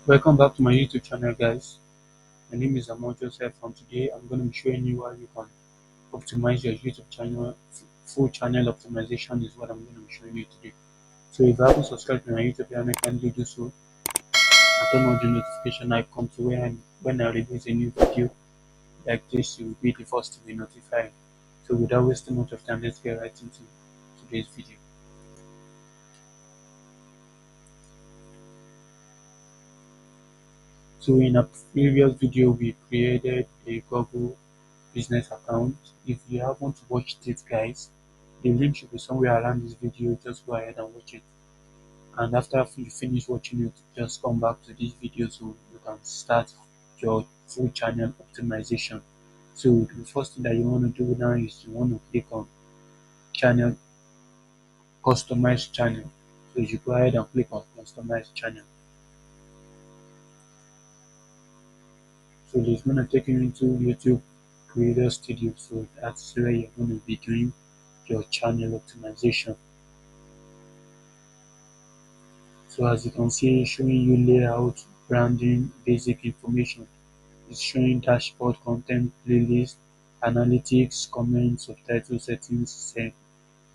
Welcome back to my YouTube channel, guys. My name is Amon Joseph, and today I'm going to be showing you how you can optimize your YouTube channel. Full channel optimization is what I'm going to be showing you today. So if you haven't subscribed to my YouTube channel, kindly do so and turn on the notification icon to when I release a new video like this, you will be the first to be notified. So without wasting much of time, let's get right into today's video. So in a previous video, we created a Google business account. If you haven't watched it, guys, the link should be somewhere around this video. Just go ahead and watch it, and after you finish watching it, just come back to this video so you can start your full channel optimization. So the first thing that you want to do now is you want to click on channel, customize channel. So you go ahead and click on customize channel. So it's going to take you into YouTube Creator Studio. So that's where you're going to be doing your channel optimization. So as you can see, it's showing you layout, branding, basic information. It's showing dashboard, content, playlist, analytics, comments, subtitle settings,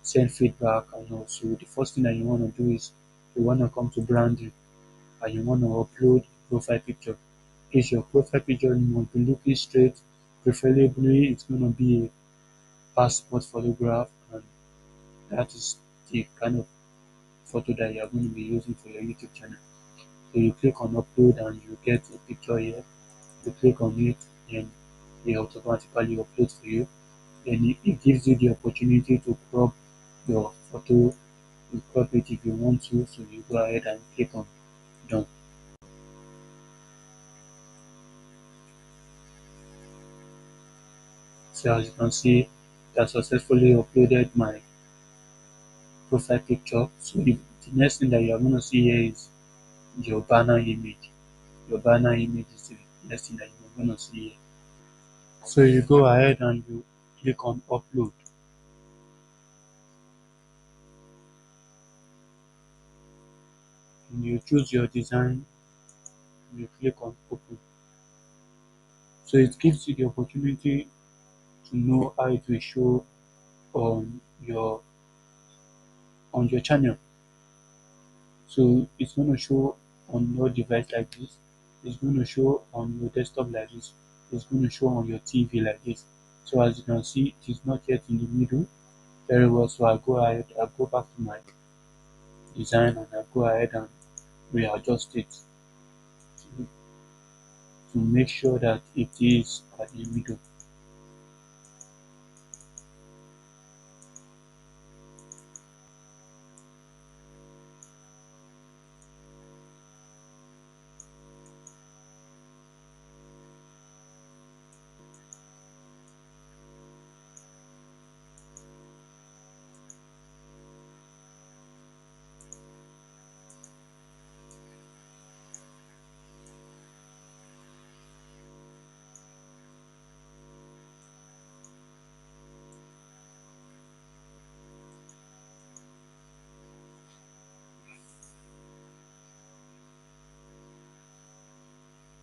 send feedback, and also the first thing that you want to do is you want to come to branding and you want to upload profile picture. Please, your profile picture must be looking straight. Preferably, it's going to be a passport photograph, and that is the kind of photo that you are going to be using for your YouTube channel. So you click on upload and you get a picture here. You click on it and it automatically uploads for you. Then it gives you the opportunity to crop your photo. You crop it if you want to. So you go ahead and click on done. So as you can see, that successfully uploaded my profile picture. So the next thing that you are going to see here is your banner image. Your banner image is the next thing that you are going to see here. So you go ahead and you click on upload. And you choose your design. And you click on open. So it gives you the opportunity to know how it will show on your channel. So it's going to show on your device like this. It's going to show on your desktop like this. It's going to show on your TV like this. So as you can see, it is not yet in the middle very well. So I go back to my design and I go ahead and readjust it to make sure that it is at the middle.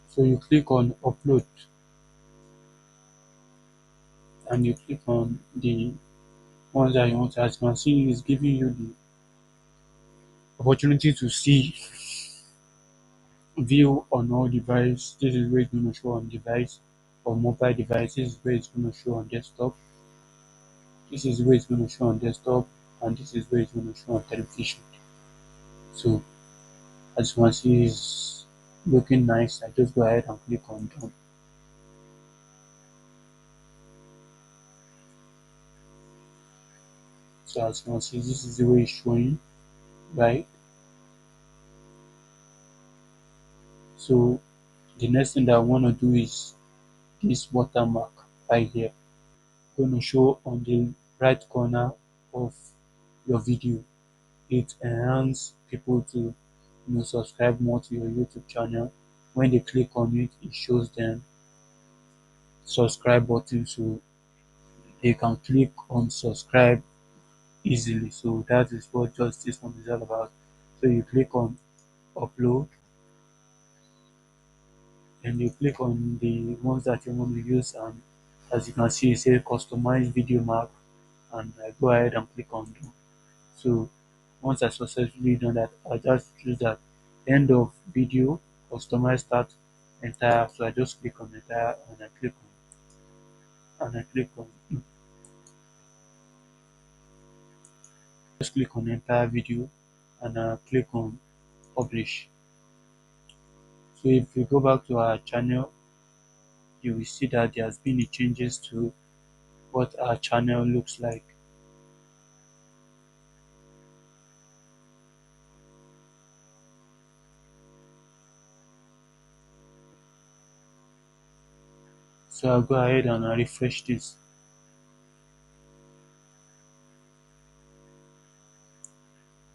So you click on upload and you click on the ones that you want to. As you can see, it's giving you the opportunity to see view on all device. This is where it's going to show on device or mobile device. This is where it's going to show on desktop. This is where it's going to show on desktop, and this is where it's going to show on television. So as you can see, it's looking nice. I just go ahead and click on done. So as you can see, this is the way it's showing, right? So the next thing that I want to do is this watermark right here. Going to show on the right corner of your video. It enhances people to subscribe more to your YouTube channel. When they click on it, it shows them subscribe button so they can click on subscribe easily. So that is what just this one is all about. So you click on upload and you click on the ones that you want to use, and as you can see it says customize video mark, and I go ahead and click on done. So once I successfully done that, I just choose that end of video, customize start entire. So I just click on entire and I click on just click on entire video and I click on publish. So if we go back to our channel, you will see that there has been a changes to what our channel looks like. So I'll go ahead and I'll refresh this.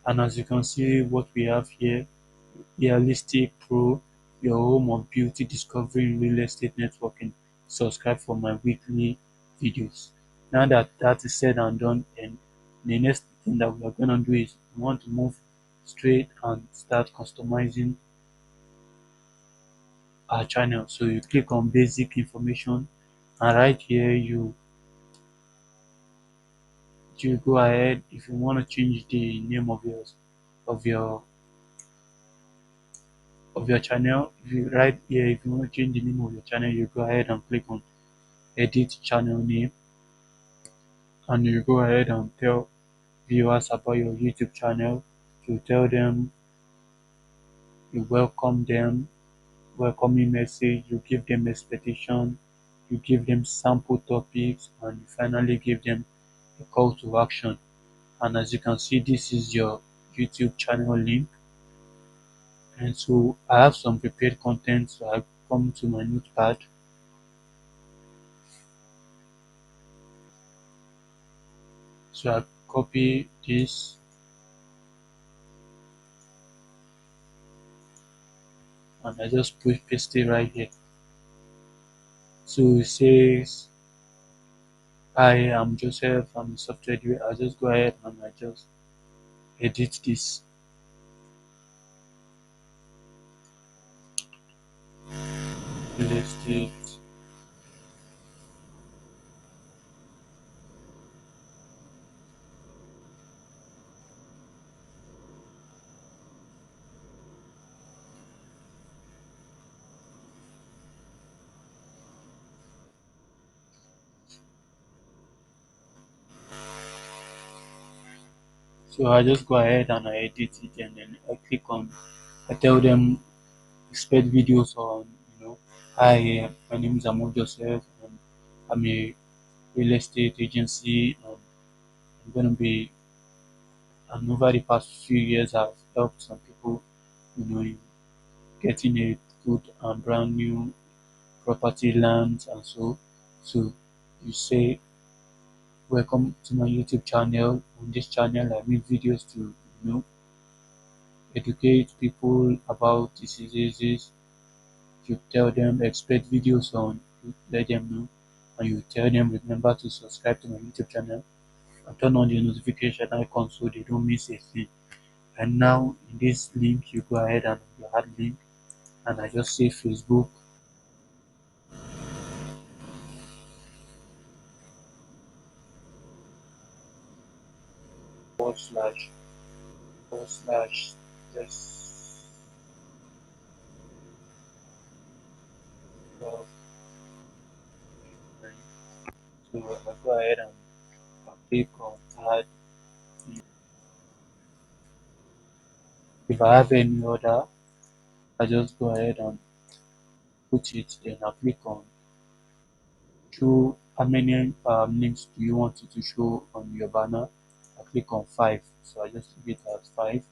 And as you can see what we have here, realistic pro, your home of beauty discovery in real estate networking. Subscribe for my weekly videos. Now that that is said and done, and the next thing that we are going to do is we want to move straight and start customizing our channel. So you click on basic information, and right here you go ahead if you want to change the name of yours of your channel. If you right here, if you want to change the name of your channel, you go ahead and click on edit channel name, and you go ahead and tell viewers about your YouTube channel. You tell them, you welcome them, welcoming message, you give them expectation, you give them sample topics, and you finally give them a call to action. And as you can see, this is your YouTube channel link. And so I have some prepared content, so I come to my notepad. So I copy this and I just paste it right here. So it says, "Hi, I'm Joseph, I'm a software developer." I just go ahead and I just edit this, list it. So I just go ahead and I edit it, and then I click on, I tell them expect videos on, "Hi, my name is Amo Joseph, and I'm a real estate agency. I'm going to be, and over the past few years, I've helped some people, in getting a good and brand new property lands and so. So you say, welcome to my YouTube channel. On this channel, I make videos to, educate people about diseases. You tell them expect videos on, you let them know, and you tell them remember to subscribe to my YouTube channel and turn on the notification icon so they don't miss a thing. And now in this link, you go ahead and you add link, and I just say Facebook // just love. So I go ahead and click on add. If I have any other, I just go ahead and put it. Then I click on show how many links do you want it to show on your banner. I click on 5, so I just leave it at 5.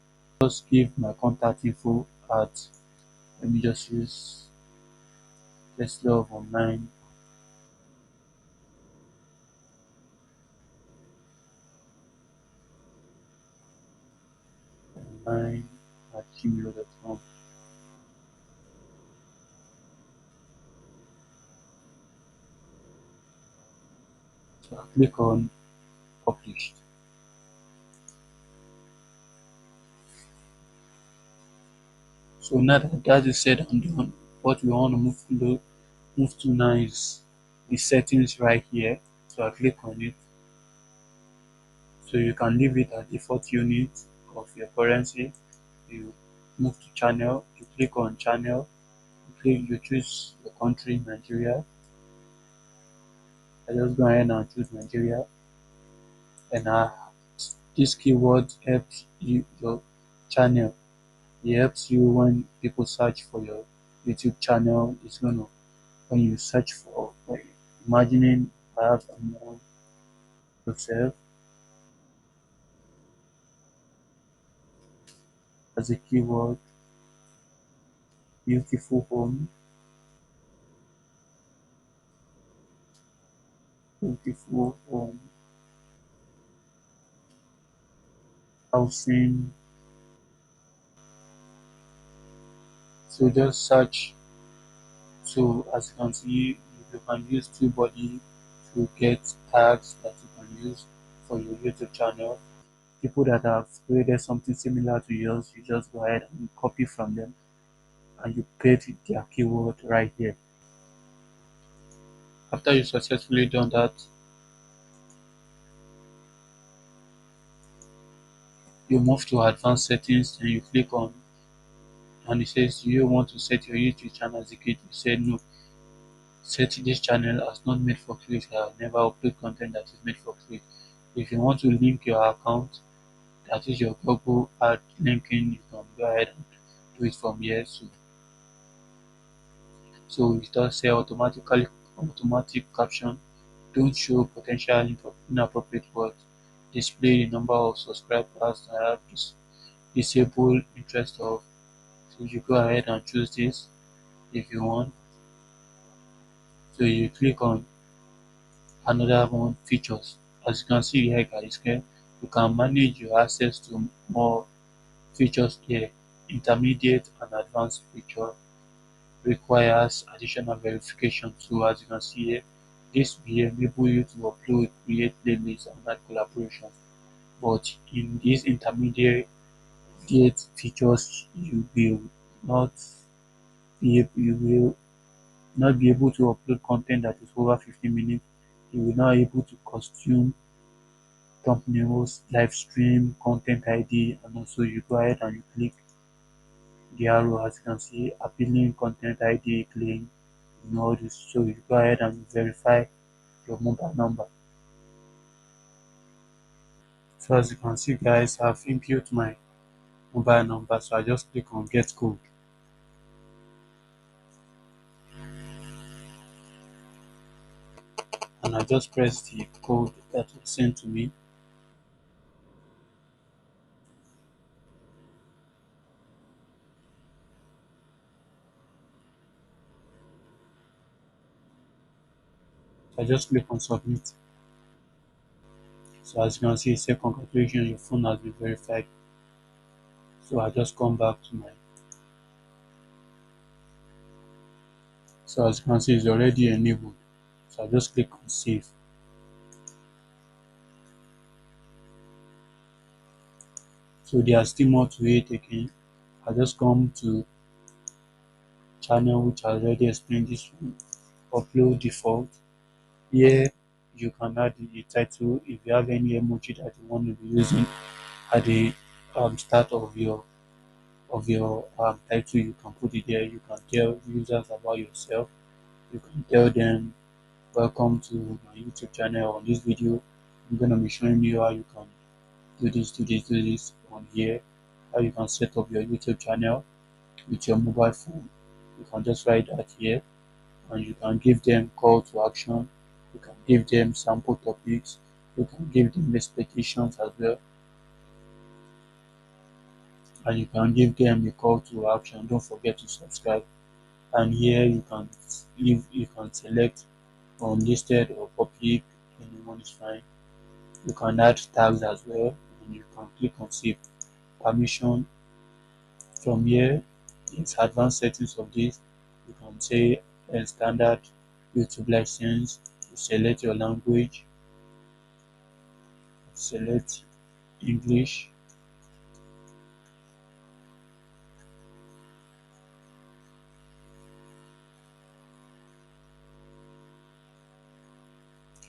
Just give my contact info at, let me just use let's love online at gmail.com. So I click on published. So now that that is said and done, What we want to move to now is the settings right here. So I click on it. So you can leave it at default unit of your currency. You move to channel, you click on channel, you choose the country Nigeria. I just go ahead and choose Nigeria, and this keyword helps you your channel. It helps you when people search for your YouTube channel. It's gonna when you search for imagining perhaps a more yourself as a keyword, beautiful home, beautiful home, housing. So just search. So as you can see, you can use TubeBuddy to get tags that you can use for your YouTube channel. People that have created something similar to yours, you just go ahead and copy from them and you paste their keyword right here. After you successfully done that, you move to advanced settings and you click on, and it says, do you want to set your YouTube channel as a kid? You say no. Set this channel as not made for click. I will never upload content that is made for click. If you want to link your account, that is your Google ad linking, you can go ahead and do it from here. So it does say automatic caption. Don't show potential inappropriate words. Display the number of subscribers and have disable interest of. So you go ahead and choose this if you want. So you click on another one, features. As you can see here guys, okay, you can manage your access to more features here. Intermediate and advanced feature requires additional verification. So as you can see here, this will enable you to upload, create playlists and add collaborations. But in these intermediate features, not you will not be able to upload content that is over 15 minutes. You will not be able to consume thumbnails, live stream, content ID, and also you go ahead and you click the arrow as you can see, appealing content ID claim, all this. So you go ahead and verify your mobile number. So as you can see guys, I've input my mobile number, so I just click on get code and I just press the code that was sent to me. So I just click on submit. So as you can see, it says congratulations, your phone has been verified. So I just come back to my, so as you can see, it's already enabled. So I just click on save. So there are still more to it again. I just come to channel which I already explained this one. Upload default. Here you can add the title if you have any emoji that you want to be using at the start of your title. You can put it there. You can tell users about yourself. You can tell them welcome to my YouTube channel. On this video, I'm gonna be showing you how you can do this on here. How you can set up your YouTube channel with your mobile phone. You can just write that here and you can give them call to action. You can give them sample topics. You can give them expectations as well, and you can give them a call to action. Don't forget to subscribe. And here you can select unlisted or public. Anyone is fine. You can add tags as well, and you can click on save permission. From here, it's advanced settings of this. You can say standard YouTube license. You select your language. Select English.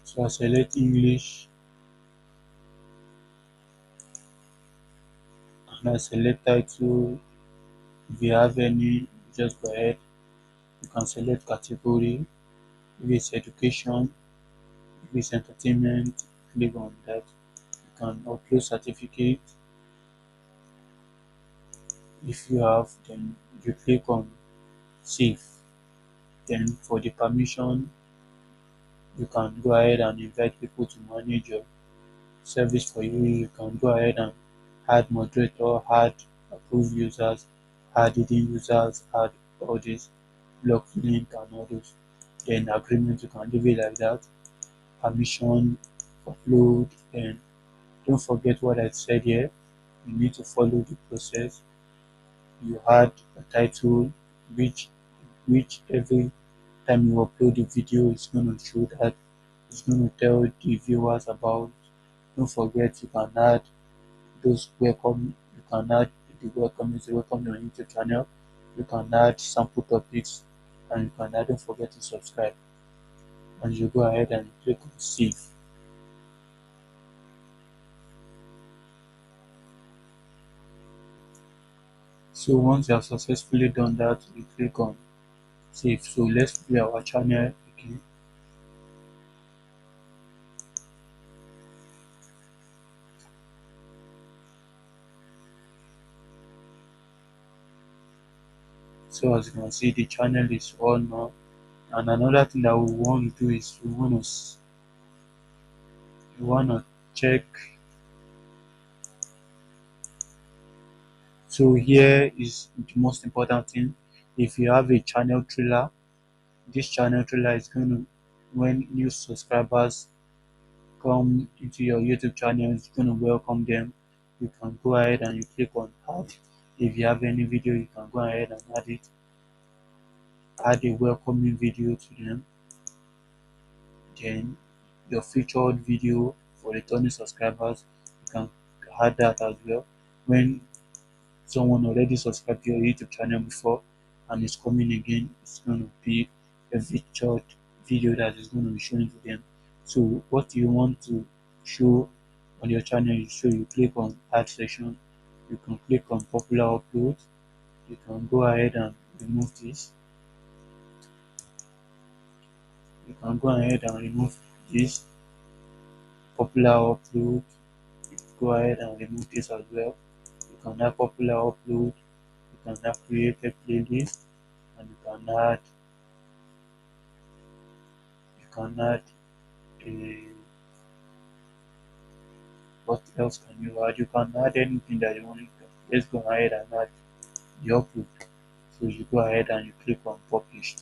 So I select English and I select title. If you have any, just go ahead. You can select category. If it's education, if it's entertainment, click on that. You can upload certificate. If you have, then you click on save. Then for the permission, you can go ahead and invite people to manage your service for you. You can go ahead and add moderator, add approved users, add hidden users, add all this block link and all those. Then agreement, you can leave it like that. Permission, upload, and don't forget what I said here. You need to follow the process. You add a title which every time you upload the video it's going to show that, it's going to tell the viewers about. Don't forget you can add those welcome, you can add the welcome is welcome to your YouTube channel, you can add sample topics, and you can add, don't forget to subscribe, and you go ahead and click on save. So once you have successfully done that, you click on save. So let's play our channel again. So as you can see, the channel is on now. And another thing that we want to do is we want to check. So here is the most important thing. If you have a channel trailer, this channel trailer is going to, when new subscribers come into your YouTube channel, it's going to welcome them. You can go ahead and you click on add. If you have any video, you can go ahead and add it. Add a welcoming video to them. Then your featured video for returning subscribers, you can add that as well. When someone already subscribed to your YouTube channel before and is coming again, it's going to be a featured video that is going to be shown to them. So what you want to show on your channel, you click on add section, you can click on popular upload, you can go ahead and remove this, you can go ahead and remove this popular upload, go ahead and remove this as well. You can add popular upload, you can add create a playlist, and you can add a, what else can you add? You can add anything that you want. Let's go ahead and add the upload. So you go ahead and you click on publish.